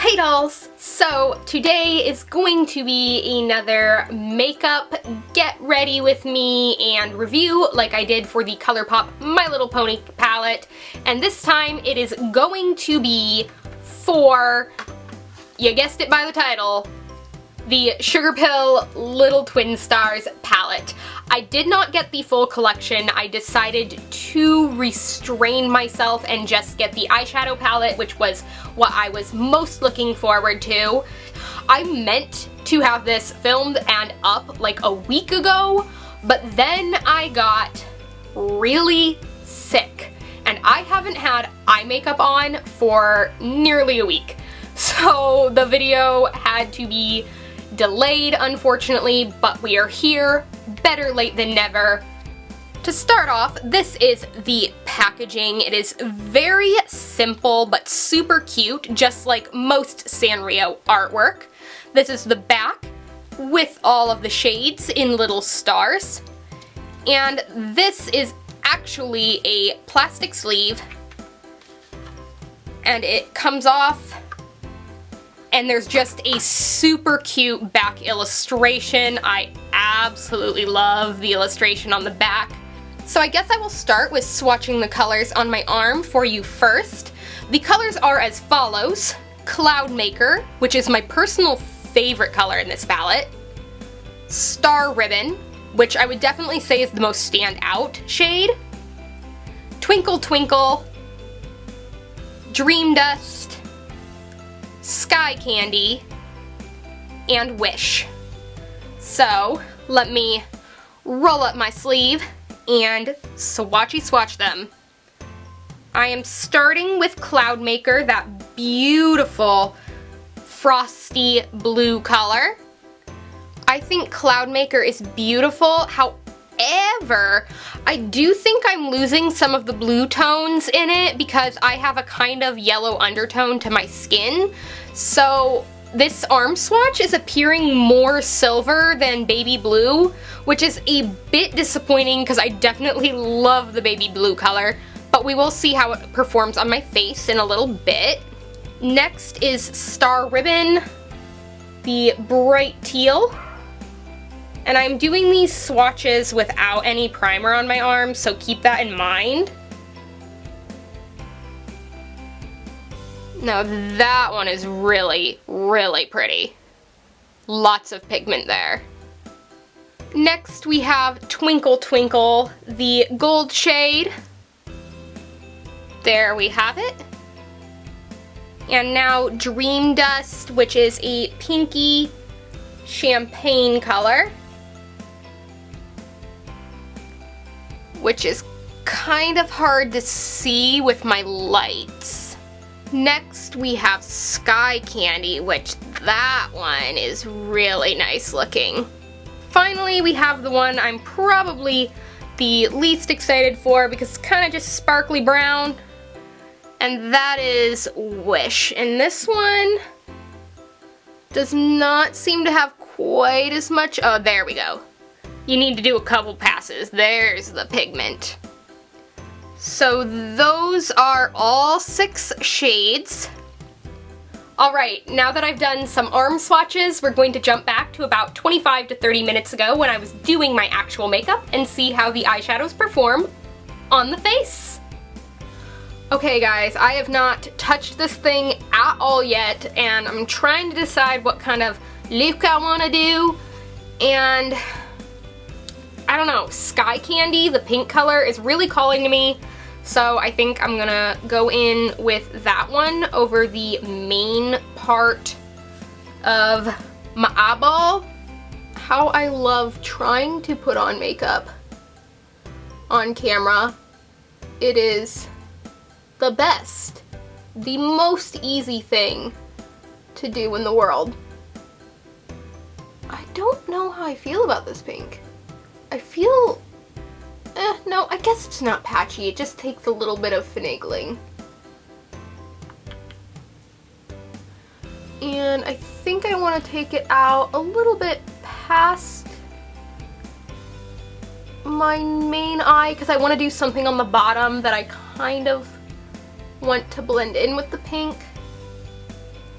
Hey dolls! So today is going to be another makeup get ready with me and review like I did for the ColourPop My Little Pony palette. And this time it is going to be for, you guessed it by the title, the Sugarpill Little Twin Stars palette. I did not get the full collection. I decided to restrain myself and just get the eyeshadow palette, which was what I was most looking forward to. I meant to have this filmed and up like a week ago, but then I got really sick and I haven't had eye makeup on for nearly a week. So the video had to be delayed, unfortunately, but we are here, better late than never. To start off, this is the packaging. It is very simple but super cute, just like most Sanrio artwork. This is the back with all of the shades in little stars. And this is actually a plastic sleeve, and it comes off and there's just a super cute back illustration. I absolutely love the illustration on the back. So I guess I will start with swatching the colors on my arm for you first. The colors are as follows: Cloud Maker, which is my personal favorite color in this palette; Star Ribbon, which I would definitely say is the most standout shade; Twinkle Twinkle; Dream Dust; Sky Candy; and Wish. So let me roll up my sleeve and swatchy swatch them. I am starting with Cloud Maker, that beautiful frosty blue color. I think Cloud Maker is beautiful, however, I do think I'm losing some of the blue tones in it because I have a kind of yellow undertone to my skin. So this arm swatch is appearing more silver than baby blue, which is a bit disappointing because I definitely love the baby blue color, but we will see how it performs on my face in a little bit. Next is Star Ribbon, the bright teal. And I'm doing these swatches without any primer on my arm, so keep that in mind. Now that one is really, really pretty. Lots of pigment there. Next we have Twinkle Twinkle, the gold shade. There we have it. And now Dream Dust, which is a pinky champagne color, which is kind of hard to see with my lights. Next we have Sky Candy, which that one is really nice looking. Finally, we have the one I'm probably the least excited for because it's kind of just sparkly brown, and that is Wish. And this one does not seem to have quite as much. Oh, there we go. You need to do a couple passes. There's the pigment. So those are all 6 shades. Alright, now that I've done some arm swatches, we're going to jump back to about 25 to 30 minutes ago when I was doing my actual makeup and see how the eyeshadows perform on the face. Okay guys, I have not touched this thing at all yet, and I'm trying to decide what kind of look I want to do, and I don't know, Sky Candy, the pink color, is really calling to me, so I think I'm gonna go in with that one over the main part of my eyeball. How I love trying to put on makeup on camera. It is the best, the most easy thing to do in the world. I don't know how I feel about this pink. I feel, no, I guess it's not patchy, it just takes a little bit of finagling. And I think I want to take it out a little bit past my main eye because I want to do something on the bottom that I kind of want to blend in with the pink.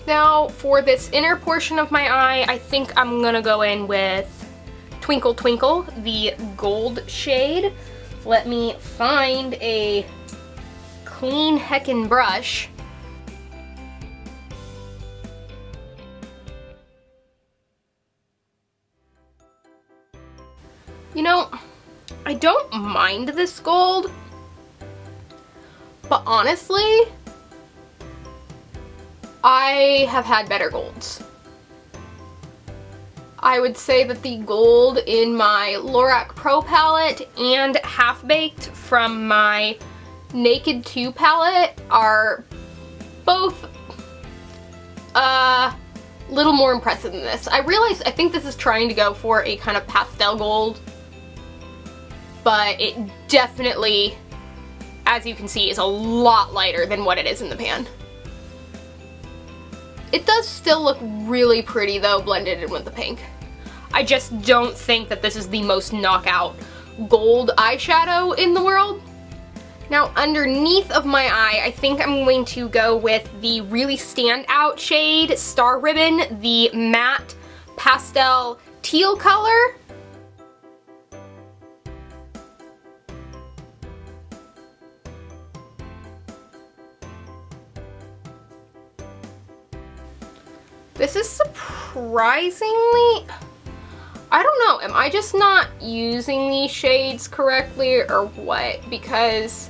Now for this inner portion of my eye, I think I'm gonna go in with Twinkle Twinkle, the gold shade. Let me find a clean heckin' brush. You know, I don't mind this gold, but honestly, I have had better golds. I would say that the gold in my Lorac Pro palette and Half Baked from my Naked 2 palette are both a little more impressive than this. I think this is trying to go for a kind of pastel gold, but it definitely, as you can see, is a lot lighter than what it is in the pan. It does still look really pretty though, blended in with the pink. I just don't think that this is the most knockout gold eyeshadow in the world. Now underneath of my eye, I think I'm going to go with the really standout shade, Star Ribbon, the matte pastel teal color. This is surprisingly, I don't know, am I just not using these shades correctly or what? Because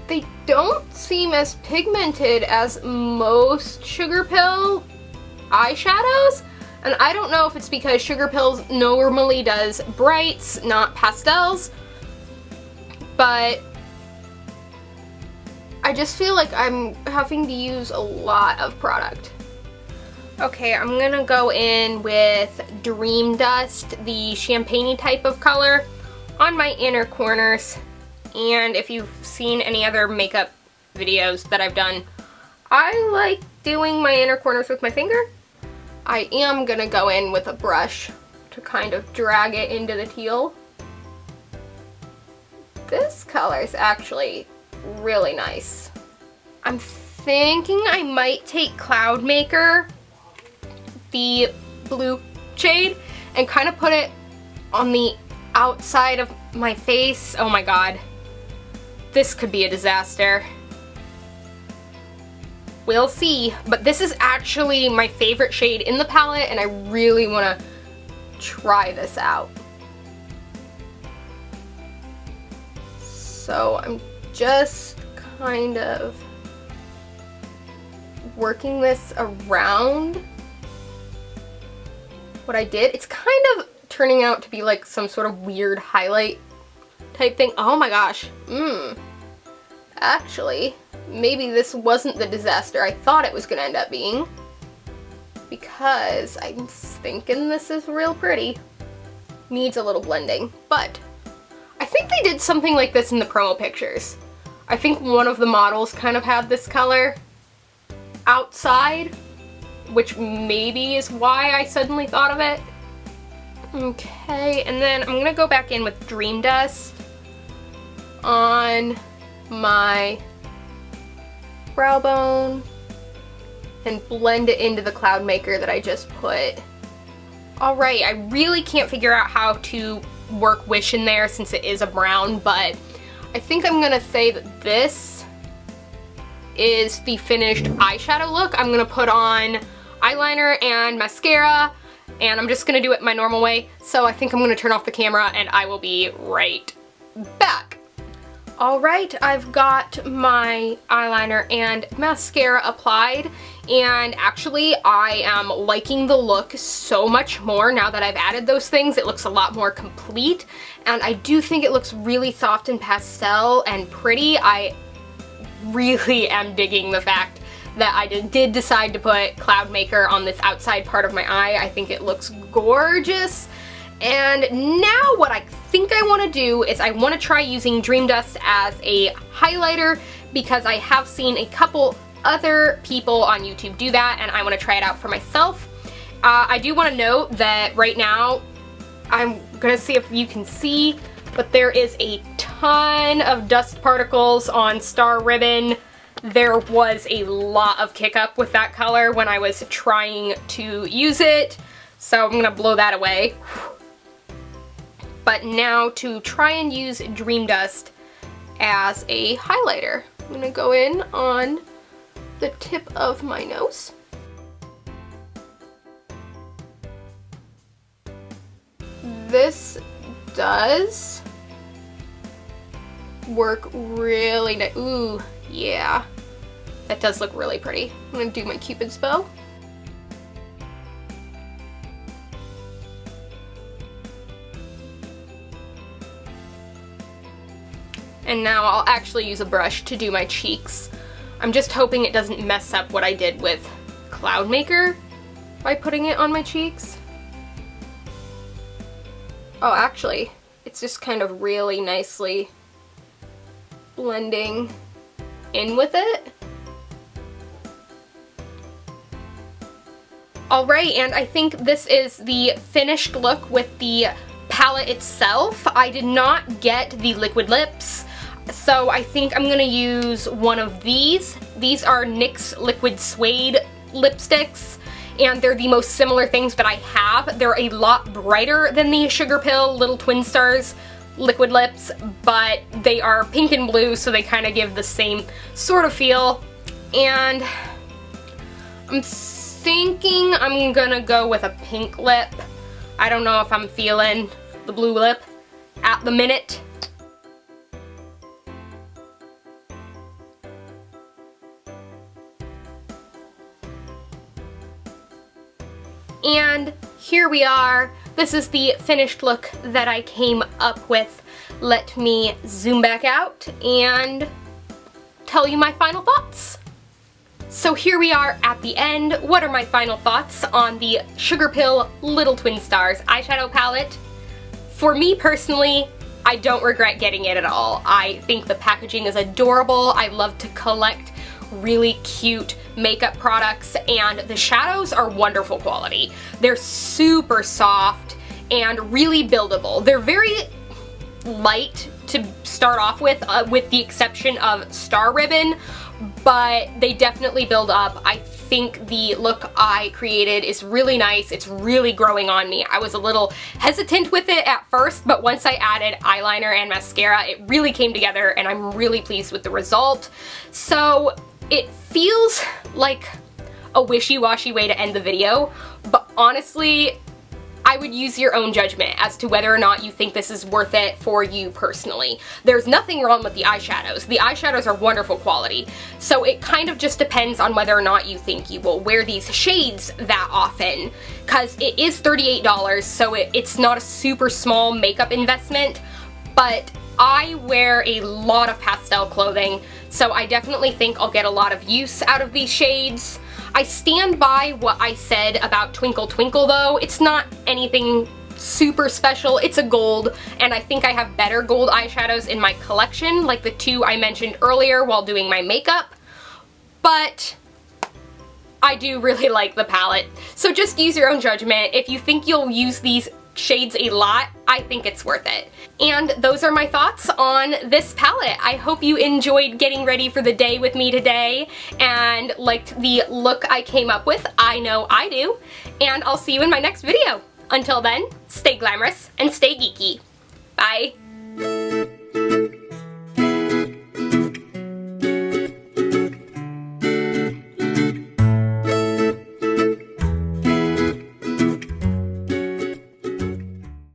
they don't seem as pigmented as most Sugarpill eyeshadows. And I don't know if it's because Sugarpill normally does brights, not pastels, but I just feel like I'm having to use a lot of product. Okay, I'm gonna go in with Dream Dust, the champagne-y type of color, on my inner corners. And if you've seen any other makeup videos that I've done, I like doing my inner corners with my finger. I am gonna go in with a brush to kind of drag it into the teal. This color is actually really nice. I'm thinking I might take Cloud Maker, the blue shade, and kind of put it on the outside of my face. Oh my god. This could be a disaster. We'll see, but this is actually my favorite shade in the palette and I really want to try this out. So I'm just kind of working this around what I did. It's kind of turning out to be like some sort of weird highlight type thing. Oh my gosh. Actually, maybe this wasn't the disaster I thought it was gonna end up being, because I'm thinking this is real pretty. Needs a little blending, but I think they did something like this in the promo pictures. I think one of the models kind of had this color outside, which maybe is why I suddenly thought of it. Okay, and then I'm gonna go back in with Dream Dust on my brow bone and blend it into the Cloud Maker that I just put. Alright, I really can't figure out how to work Wish in there since it is a brown, but I think I'm gonna say that this is the finished eyeshadow look. I'm gonna put on eyeliner and mascara, and I'm just gonna do it my normal way. So I think I'm gonna turn off the camera and I will be right back. Alright, I've got my eyeliner and mascara applied, and actually I am liking the look so much more now that I've added those things. It looks a lot more complete, and I do think it looks really soft and pastel and pretty. I really am digging the fact that I did decide to put Cloud Maker on this outside part of my eye. I think it looks gorgeous. And now what I think I want to do is I want to try using Dream Dust as a highlighter, because I have seen a couple other people on YouTube do that and I want to try it out for myself. I do want to note that right now, I'm going to see if you can see, but there is a ton of dust particles on Star Ribbon, there was a lot of kick up with that color when I was trying to use it. So I'm gonna blow that away. But now to try and use Dream Dust as a highlighter. I'm gonna go in on the tip of my nose. This does work really nice. Ooh, yeah. That does look really pretty. I'm gonna do my Cupid's bow. And now I'll actually use a brush to do my cheeks. I'm just hoping it doesn't mess up what I did with Cloud Maker by putting it on my cheeks. Oh, actually, it's just kind of really nicely blending in with it. Alright, and I think this is the finished look with the palette itself. I did not get the liquid lips, so I think I'm gonna use one of these. These are NYX Liquid Suede lipsticks, and they're the most similar things that I have. They're a lot brighter than the Sugarpill Little Twin Stars liquid lips, but they are pink and blue, so they kind of give the same sort of feel. And I'm thinking I'm gonna go with a pink lip. I don't know if I'm feeling the blue lip at the minute. And here we are. This is the finished look that I came up with. Let me zoom back out and tell you my final thoughts. So here we are at the end. What are my final thoughts on the Sugarpill Little Twin Stars eyeshadow palette? For me personally, I don't regret getting it at all. I think the packaging is adorable. I love to collect really cute makeup products, and the shadows are wonderful quality. They're super soft and really buildable. They're very light to start off with the exception of Star Ribbon, but they definitely build up. I think the look I created is really nice. It's really growing on me. I was a little hesitant with it at first, but once I added eyeliner and mascara, it really came together, and I'm really pleased with the result. So it feels like a wishy-washy way to end the video, but honestly, I would use your own judgment as to whether or not you think this is worth it for you personally. There's nothing wrong with the eyeshadows. The eyeshadows are wonderful quality, so it kind of just depends on whether or not you think you will wear these shades that often, because it is $38, so it's not a super small makeup investment, but I wear a lot of pastel clothing, so I definitely think I'll get a lot of use out of these shades. I stand by what I said about Twinkle Twinkle though. It's not anything super special. It's a gold, and I think I have better gold eyeshadows in my collection, like the two I mentioned earlier while doing my makeup, but I do really like the palette. So just use your own judgment. If you think you'll use these shades a lot, I think it's worth it. And those are my thoughts on this palette. I hope you enjoyed getting ready for the day with me today and liked the look I came up with. I know I do. And I'll see you in my next video. Until then, stay glamorous and stay geeky. Bye.